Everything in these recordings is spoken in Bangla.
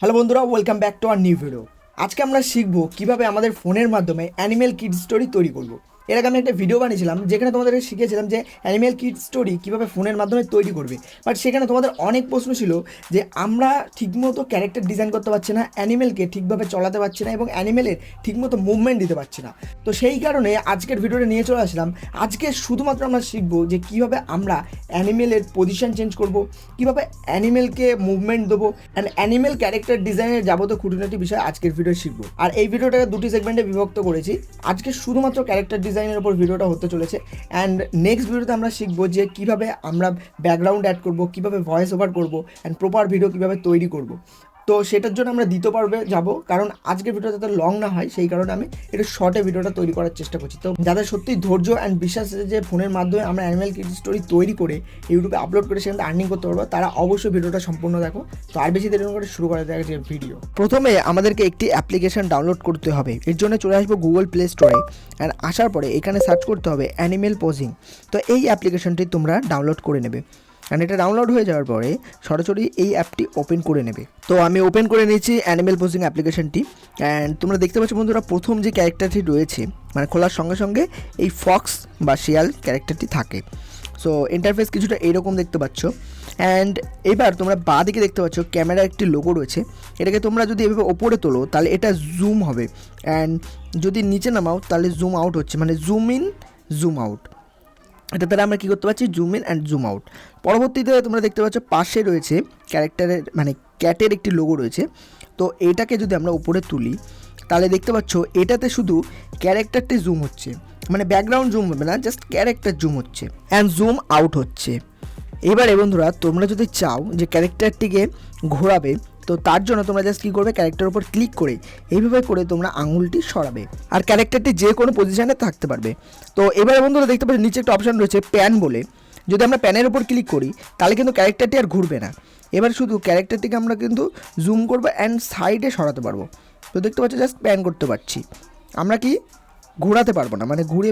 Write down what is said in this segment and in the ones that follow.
হ্যালো বন্ধুরা, welcome back to our new video. আজকে আমরা শিখবো কিভাবে আমাদের ফোনের মাধ্যমে অ্যানিমেল কিড স্টোরি তৈরি করব। এর আগে আমি একটা ভিডিও বানিয়েছিলাম যেখানে তোমাদেরকে শিখিয়েছিলাম যে অ্যানিমেল কিড স্টোরি কীভাবে ফোনের মাধ্যমে তৈরি করবে। বাট সেখানে তোমাদের অনেক প্রশ্ন ছিল যে আমরা ঠিকমতো ক্যারেক্টার ডিজাইন করতে পারছি না, অ্যানিমেলকে ঠিকভাবে চলাতে পারছি না এবং অ্যানিমেলের ঠিকমতো মুভমেন্ট দিতে পারছি না। তো সেই কারণে আজকের ভিডিওটা নিয়ে চলে আসলাম। আজকে শুধুমাত্র আমরা শিখবো যে কীভাবে আমরা অ্যানিমেলের পজিশন চেঞ্জ করব, কীভাবে অ্যানিমেলকে মুভমেন্ট দেবো অ্যান্ড অ্যানিমেল ক্যারেক্টার ডিজাইনের যাবতীয় খুঁটিনাটি বিষয় আজকের ভিডিও শিখবো। আর এই ভিডিওটাকে দুটি সেগমেন্টে বিভক্ত করেছি। আজকে শুধুমাত্র ক্যারেক্টার ডিজাইনের উপর ভিডিওটা হতে চলেছে অ্যান্ড নেক্সট ভিডিওতে আমরা শিখবো যে কীভাবে আমরা ব্যাকগ্রাউন্ড অ্যাড করবো, কীভাবে ভয়েস ওভার করবো অ্যান্ড প্রপার ভিডিও কীভাবে তৈরি করবো। তো সেটার জন্য আমরা দ্বিতীয় পর্বে যাবো, কারণ আজকের ভিডিও যাতে লং না হয় সেই কারণে আমি একটু শর্টে ভিডিওটা তৈরি করার চেষ্টা করছি। তো যাদের সত্যি ধৈর্য অ্যান্ড বিশ্বাস আছে যে ফোনের মাধ্যমে আমরা অ্যানিমেল কিড স্টোরি তৈরি করে ইউটিউবে আপলোড করে সেখানে আর্নিং করতে পারবো, তারা অবশ্যই ভিডিওটা সম্পূর্ণ দেখো। তো আর বেশি দেরি করে শুরু করা যায় আজকের ভিডিও। প্রথমে আমাদেরকে একটি অ্যাপ্লিকেশন ডাউনলোড করতে হবে। এর জন্য চলে আসবো গুগল প্লে স্টোরে অ্যান্ড আসার পরে এখানে সার্চ করতে হবে অ্যানিমেল পোজিং। তো এই অ্যাপ্লিকেশনটি তোমরা ডাউনলোড করে নেবে অ্যান্ড এটা ডাউনলোড হয়ে যাওয়ার পরে সরাসরি এই অ্যাপটি ওপেন করে নেবে। তো আমি ওপেন করে নিয়েছি অ্যানিমেল পোজিং অ্যাপ্লিকেশনটি অ্যান্ড তোমরা দেখতে পাচ্ছ বন্ধুরা, প্রথম যে ক্যারেক্টারটি রয়েছে মানে খোলার সঙ্গে সঙ্গে এই ফক্স বা শিয়াল ক্যারেক্টারটি থাকে। সো ইন্টারফেস কিছুটা এইরকম দেখতে পাচ্ছ অ্যান্ড এবার তোমরা বাঁ দিকে দেখতে পাচ্ছ ক্যামেরার একটি লোগো রয়েছে। এটাকে তোমরা যদি এভাবে ওপরে তোলো তাহলে এটা জুম হবে অ্যান্ড যদি নিচে নামাও তাহলে জুম আউট হচ্ছে, মানে জুম ইন জুম আউট। এটা দ্বারা আমরা কী করতে পারছি, zoom in and zoom out. পরবর্তীতে তোমরা দেখতে পাচ্ছ পাশে রয়েছে ক্যারেক্টারের মানে ক্যাটের একটি লোগো রয়েছে। তো এটাকে যদি আমরা উপরে তুলি তাহলে দেখতে পাচ্ছ এটাতে শুধু ক্যারেক্টারটি জুম হচ্ছে, মানে ব্যাকগ্রাউন্ড জুম হবে না, জাস্ট ক্যারেক্টার জুম হচ্ছে অ্যান্ড জুম আউট হচ্ছে। এবারে বন্ধুরা তোমরা যদি চাও যে ক্যারেক্টারটিকে ঘোরাবে, তো তার জন্য তোমরা জাস্ট কী করবে, ক্যারেক্টারের উপর ক্লিক করে এইভাবে করে তোমরা আঙুলটি সরাবে আর ক্যারেক্টারটি যে কোনো পজিশানে থাকতে পারবে। তো এবারে বন্ধুরা দেখতে পাচ্ছি নিচে একটা অপশান রয়েছে প্যান বলে। যদি আমরা প্যানের উপর ক্লিক করি তাহলে কিন্তু ক্যারেক্টারটি আর ঘুরবে না। এবার শুধু ক্যারেক্টারটিকে আমরা কিন্তু জুম করবো অ্যান্ড সাইডে সরাতে পারবো। তো দেখতে পাচ্ছি জাস্ট প্যান করতে পারছি, আমরা কি ঘোরাতে পারবো না, মানে ঘুরে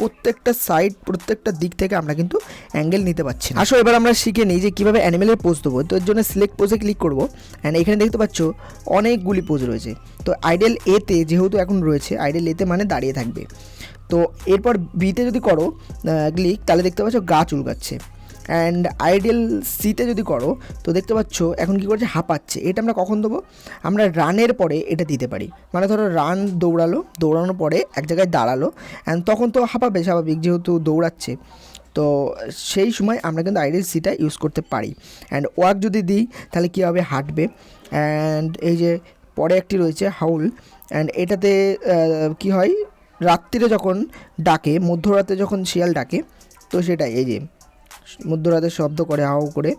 প্রত্যেকটা সাইড প্রত্যেকটা দিক থেকে আমরা কিন্তু অ্যাঙ্গেল নিতে পারছি না। আসো এবার আমরা শিখে নিই যে কীভাবে অ্যানিমেলের পোজ দেবো। তো এর জন্য সিলেক্ট পোজে ক্লিক করবো অ্যান্ড এখানে দেখতে পাচ্ছ অনেকগুলি পোজ রয়েছে। তো আইডেল এতে যেহেতু এখন রয়েছে, আইডেল এতে মানে দাঁড়িয়ে থাকবে। তো এরপর বিতে যদি করো ক্লিক তাহলে দেখতে পাচ্ছ গা চুলকাচ্ছে অ্যান্ড আইডিয়াল সিতে যদি করো তো দেখতে পাচ্ছ এখন কী করছে, হাঁপাচ্ছে। এটা আমরা কখন দেবো, আমরা রানের পরে এটা দিতে পারি। মানে ধরো রান দৌড়ানোর পরে এক জায়গায় দাঁড়ালো অ্যান্ড তখন তো হাঁপাবে স্বাভাবিক, যেহেতু দৌড়াচ্ছে। তো সেই সময় আমরা কিন্তু আইডিয়াল সিটা ইউজ করতে পারি। অ্যান্ড ওয়াক যদি দিই তাহলে কী হবে, হাঁটবে। অ্যান্ড এই যে পরে একটি রয়েছে হাউল, অ্যান্ড এটাতে কি হয়, রাত্রিরে যখন ডাকে, মধ্যরাতে যখন শিয়াল ডাকে, তো সেটাই এই যে মধ্যরাতে শব্দ করে হাউ করে।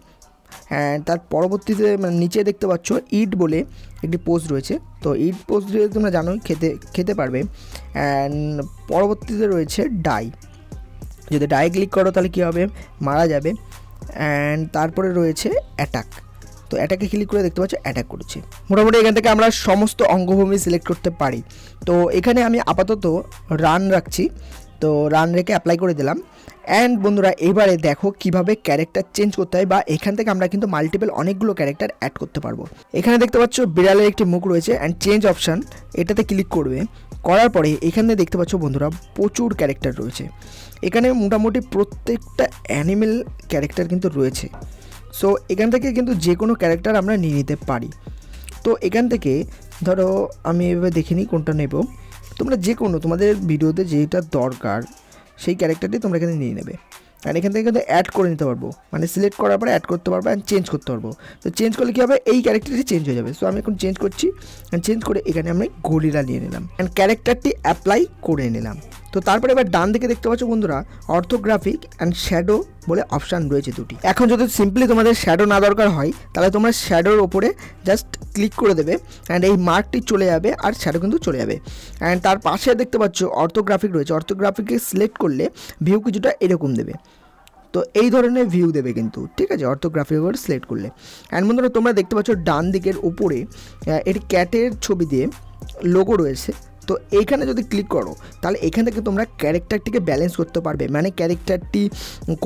অ্যান্ড তার পরবর্তীতে মানে নিচে দেখতে পাচ্ছ ইট বলে একটি পোস্ট রয়েছে। তো ইট পোস্ট দিয়ে তোমরা জানোই খেতে পারবে। অ্যান্ড পরবর্তীতে রয়েছে ডাই, যদি ডাই ক্লিক করো তাহলে কী হবে, মারা যাবে। অ্যান্ড তারপরে রয়েছে অ্যাটাক, তো অ্যাটাকে ক্লিক করে দেখতে পাচ্ছ অ্যাটাক করছে। মোটামুটি এখান থেকে আমরা সমস্ত অঙ্গভূমি সিলেক্ট করতে পারি। তো এখানে আমি আপাতত রান রাখছি, তো রান রেখে অ্যাপ্লাই করে দিলাম। অ্যান্ড বন্ধুরা এবারে দেখো কিভাবে ক্যারেক্টার চেঞ্জ করতে হয়, বা এখান থেকে আমরা কিন্তু মাল্টিপল অনেকগুলো ক্যারেক্টার অ্যাড করতে পারবো। এখানে দেখতে পাচ্ছ বিড়ালের একটি মুখ রয়েছে অ্যান্ড চেঞ্জ অপশান, এটাতে ক্লিক করবে। করার পরে এখানে দেখতে পাচ্ছ বন্ধুরা প্রচুর ক্যারেক্টার রয়েছে। এখানে মোটামুটি প্রত্যেকটা অ্যানিমেল ক্যারেক্টার কিন্তু রয়েছে। সো এখান থেকে কিন্তু যে কোনো ক্যারেক্টার আমরা নিয়ে নিতে পারি। তো এখান থেকে ধরো আমি এভাবে দেখিনি কোনটা নেব, তোমরা যে কোনো তোমাদের ভিডিওতে যেটা দরকার সেই ক্যারেক্টারটি তোমরা এখানে নিয়ে নেবে। আর এখান থেকে কিন্তু অ্যাড করে নিতে পারবো, মানে সিলেক্ট করার পরে অ্যাড করতে পারবো অ্যান্ড চেঞ্জ করতে পারবো। তো চেঞ্জ করলে কী হবে, এই ক্যারেক্টারটি চেঞ্জ হয়ে যাবে। সো আমি এখন চেঞ্জ করছি অ্যান্ড চেঞ্জ করে এখানে আমি গরিলা নিয়ে নিলাম অ্যান্ড ক্যারেক্টারটি অ্যাপ্লাই করে নিলাম। তো তারপরে এবার ডান দিকে দেখতে পাচ্ছ বন্ধুরা অর্থোগ্রাফিক অ্যান্ড শ্যাডো বলে অপশান রয়েছে দুটি। এখন যদি সিম্পলি তোমাদের শ্যাডো না দরকার হয় তাহলে তোমরা শ্যাডোর ওপরে জাস্ট ক্লিক করে দেবে অ্যান্ড এই মার্কটি চলে যাবে আর শ্যাডো কিন্তু চলে যাবে। অ্যান্ড তার পাশে দেখতে পাচ্ছ অর্থোগ্রাফিক রয়েছে, অর্থোগ্রাফিকে সিলেক্ট করলে ভিউ কিছুটা এরকম দেবে। তো এই ধরনের ভিউ দেবে কিন্তু, ঠিক আছে, অর্থোগ্রাফিক করে সিলেক্ট করলে। অ্যান্ড বন্ধুরা তোমরা দেখতে পাচ্ছ ডান দিকের উপরে এটি ক্যাটের ছবি দিয়ে লোগো রয়েছে। তো এইখানে যদি ক্লিক করো তাহলে এখান থেকে তোমরা ক্যারেক্টারটিকে ব্যালেন্স করতে পারবে, মানে ক্যারেক্টারটি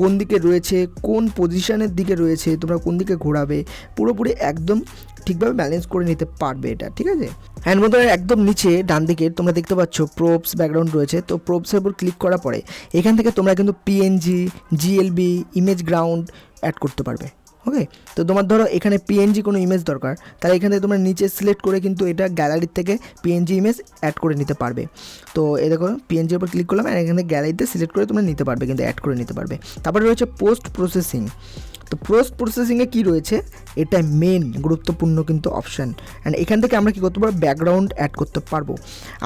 কোন দিকে রয়েছে, কোন পজিশনের দিকে রয়েছে, তোমরা কোন দিকে ঘোরাবে, পুরোপুরি একদম ঠিকভাবে ব্যালেন্স করে নিতে পারবে এটা, ঠিক আছে। অ্যান্ড বন্ধুরা একদম নিচে ডান দিকে তোমরা দেখতে পাচ্ছ প্রোপস ব্যাকগ্রাউন্ড রয়েছে। তো প্রোপসের উপর ক্লিক করার পরে এখান থেকে তোমরা কিন্তু PNG, GLB, image ground add করতে পারবে। ওকে, তো তোমার ধরো এখানে পিএনজি কোনো ইমেজ দরকার, তাহলে এখান থেকে তোমরা নিচে সিলেক্ট করে কিন্তু এটা গ্যালারির থেকে পিএনজি ইমেজ অ্যাড করে নিতে পারবে। তো এ দেখো পিএনজির উপর ক্লিক করলাম, আর এখানে গ্যালারিতে সিলেক্ট করে তোমরা নিতে পারবে, কিন্তু অ্যাড করে নিতে পারবে। তারপরে রয়েছে পোস্ট প্রসেসিং। তো পোস্ট প্রসেসিংয়ে কী রয়েছে, এটা মেন গুরুত্বপূর্ণ কিন্তু অপশান। অ্যান্ড এখান থেকে আমরা কী করতে পারবো, ব্যাকগ্রাউন্ড অ্যাড করতে পারবো।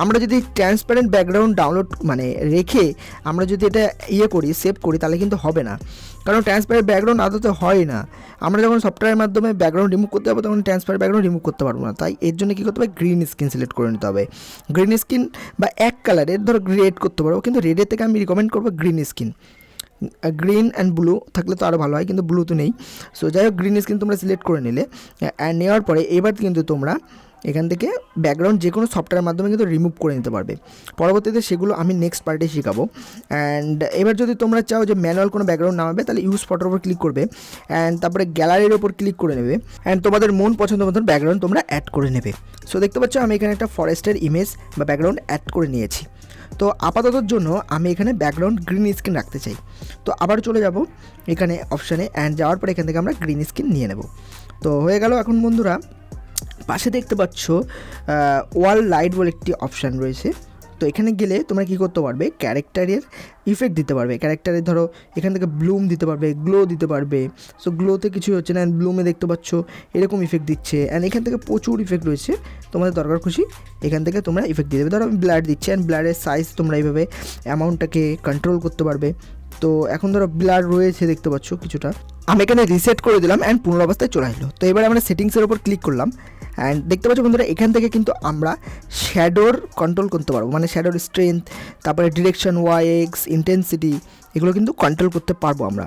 আমরা যদি ট্রান্সপারেন্ট ব্যাকগ্রাউন্ড ডাউনলোড মানে রেখে আমরা যদি এটা করি, সেভ করি, তাহলে কিন্তু হবে না, কারণ ট্রান্সপারেন্ট ব্যাকগ্রাউন্ড আদতে হয় না। আমরা যখন সফটওয়্যারের মাধ্যমে ব্যাকগ্রাউন্ড রিমুভ করতে যাবো তখন ট্রান্সপারেন্ট ব্যাকগ্রাউন্ড রিমুভ করতে পারবো না। তাই এর জন্য কী করতে হবে, গ্রিন স্ক্রিন সিলেক্ট করে নিতে হবে। গ্রিন স্ক্রিন বা এক কালারের ধরো রেড করতে পারবো, কিন্তু রেডের থেকে আমি রিকমেন্ড করবো green screen. Green and blue থাকলে তো আরও ভালো হয়, কিন্তু ব্লু তো নেই। সো যাই হোক, গ্রিন স্ক্রিন তোমরা সিলেক্ট করে নিলে, অ্যান্ড নেওয়ার পরে এবার কিন্তু তোমরা এখান থেকে ব্যাকগ্রাউন্ড যে কোনো সফটওয়্যারের মাধ্যমে কিন্তু রিমুভ করে নিতে পারবে। পরবর্তীতে সেগুলো আমি নেক্সট পার্টে শেখাবো। অ্যান্ড এবার যদি তোমরা চাও যে ম্যানুয়াল কোনো ব্যাকগ্রাউন্ড নামাবে, তাহলে ইউজ ফটোর উপর ক্লিক করবে, অ্যান্ড তারপরে গ্যালারির ওপর ক্লিক করে নেবে, অ্যান্ড তোমাদের মন পছন্দ মতন ব্যাকগ্রাউন্ড তোমরা অ্যাড করে নেবে। সো দেখতে পাচ্ছ আমি এখানে একটা ফরেস্টের ইমেজ বা ব্যাকগ্রাউন্ড অ্যাড করে নিয়েছি। তো আপাততর জন্য আমি এখানে ব্যাকগ্রাউন্ড গ্রিন স্ক্রিন রাখতে চাই। তো আবার চলে যাব এখানে অপশানে, অ্যান্ড যাওয়ার পরে এখান থেকে আমরা গ্রিন স্ক্রিন নিয়ে নেব। তো হয়ে গেল। এখন বন্ধুরা পাশে দেখতে পাচ্ছ ওয়াল লাইট বলে একটি অপশান রয়েছে। তো এখানে গেলে তোমরা কী করতে পারবে, ক্যারেক্টারের ইফেক্ট দিতে পারবে। ক্যারেক্টারে ধরো এখান থেকে ব্লুম দিতে পারবে, গ্লো দিতে পারবে। সো গ্লোতে কিছু হচ্ছে না, অ্যান্ড ব্লুমে দেখতে পাচ্ছ এরকম ইফেক্ট দিচ্ছে। অ্যান্ড এখান থেকে প্রচুর ইফেক্ট রয়েছে, তোমাদের দরকার খুশি এখান থেকে তোমরা ইফেক্ট দিয়ে দেবে। ধরো আমি ব্লার দিচ্ছি, অ্যান্ড ব্লারের সাইজ তোমরা এইভাবে অ্যামাউন্টটাকে কন্ট্রোল করতে পারবে। তো এখন ধরো ব্লার রয়েছে দেখতে পাচ্ছ কিছুটা, আমি এখানে রিসেট করে দিলাম, অ্যান্ড পুনরাবস্থায় চলে আসলো। তো এবার আমরা সেটিংসের ওপর ক্লিক করলাম, অ্যান্ড দেখতে পাচ্ছ বন্ধুরা এখান থেকে কিন্তু আমরা শ্যাডোর কন্ট্রোল করতে পারবো, মানে শ্যাডোর স্ট্রেংথ, তারপরে ডিরেকশন, ওয়াইএক্স, ইন্টেন্সিটি, এগুলো কিন্তু কন্ট্রোল করতে পারবো আমরা।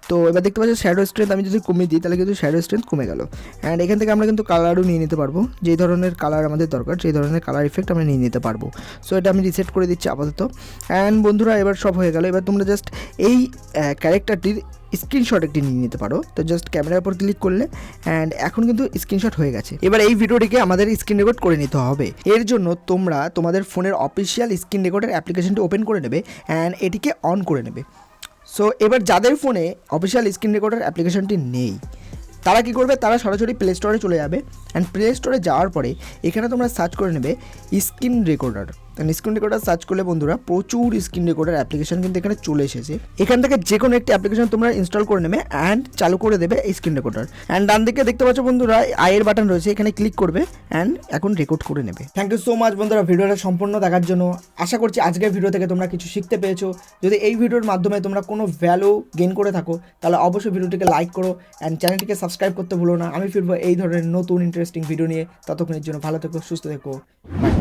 তো এবার দেখতে পাচ্ছি শ্যাডো স্ট্রেংথ আমি যদি কমিয়ে দিই তাহলে কিন্তু শ্যাডো স্ট্রেংথ কমে গেল। অ্যান্ড এখান থেকে আমরা কিন্তু কালারও নিয়ে নিতে পারবো, যেই ধরনের কালার আমাদের দরকার সেই ধরনের কালার ইফেক্ট আমরা নিয়ে নিতে পারবো। সো এটা আমি রিসেট করে দিচ্ছি আপাতত। অ্যান্ড বন্ধুরা এবার সব হয়ে গেল। এবার তোমরা জাস্ট এই ক্যারেক্টারটির স্ক্রিনশট একটি নিয়ে নিতে পারো। তো জাস্ট ক্যামেরার উপর ক্লিক করলে, অ্যান্ড এখন কিন্তু স্ক্রিনশট হয়ে গেছে। এবার এই ভিডিওটিকে আমাদের স্ক্রিন রেকর্ড করে নিতে হবে। এর জন্য তোমরা তোমাদের ফোনের অফিসিয়াল স্ক্রিন রেকর্ডের অ্যাপ্লিকেশনটি ওপেন করে নেবে, অ্যান্ড এটিকে অন করে নেবে। সো এবার যাদের ফোনে অফিসিয়াল স্ক্রিন রেকর্ডার অ্যাপ্লিকেশনটি নেই তারা কী করবে, তারা সরাসরি প্লে স্টোরে চলে যাবে, অ্যান্ড প্লে স্টোরে যাওয়ার পরে এখানে তোমরা সার্চ করে নেবে screen recorder. Screen recorder search করলে বন্ধুরা প্রচুর স্ক্রিন রেকর্ডার অ্যাপ্লিকেশন কিন্তু এখানে চলে এসেছে। এখান থেকে যে কোনো একটি অ্যাপ্লিকেশন তোমরা ইনস্টল করে নেবে, অ্যান্ড চালু করে দেবে এই স্ক্রিন রেকর্ডার। অ্যান্ড ডান দিকে দেখতে পাচ্ছ বন্ধুরা আইয়ের বাটন রয়েছে, এখানে ক্লিক করবে, অ্যান্ড এখন রেকর্ড করে নেবে। থ্যাংক ইউ সো মাচ বন্ধুরা ভিডিওটা সম্পূর্ণ দেখার জন্য। আশা করছি আজকের ভিডিও থেকে তোমরা কিছু শিখতে পেয়েছো। যদি এই ভিডিওর মাধ্যমে তোমরা কোনো ভ্যালু গেইন করে থাকো তাহলে অবশ্যই ভিডিওটিকে লাইক করো, অ্যান্ড চ্যানেলটিকে সাবস্ক্রাইব করতে ভুলো না। আমি ফিরবো এই ধরনের নতুন ইন্টারেস্টিং ভিডিও নিয়ে। ততক্ষণের জন্য ভালো থেকো, সুস্থ থেকো, বাই।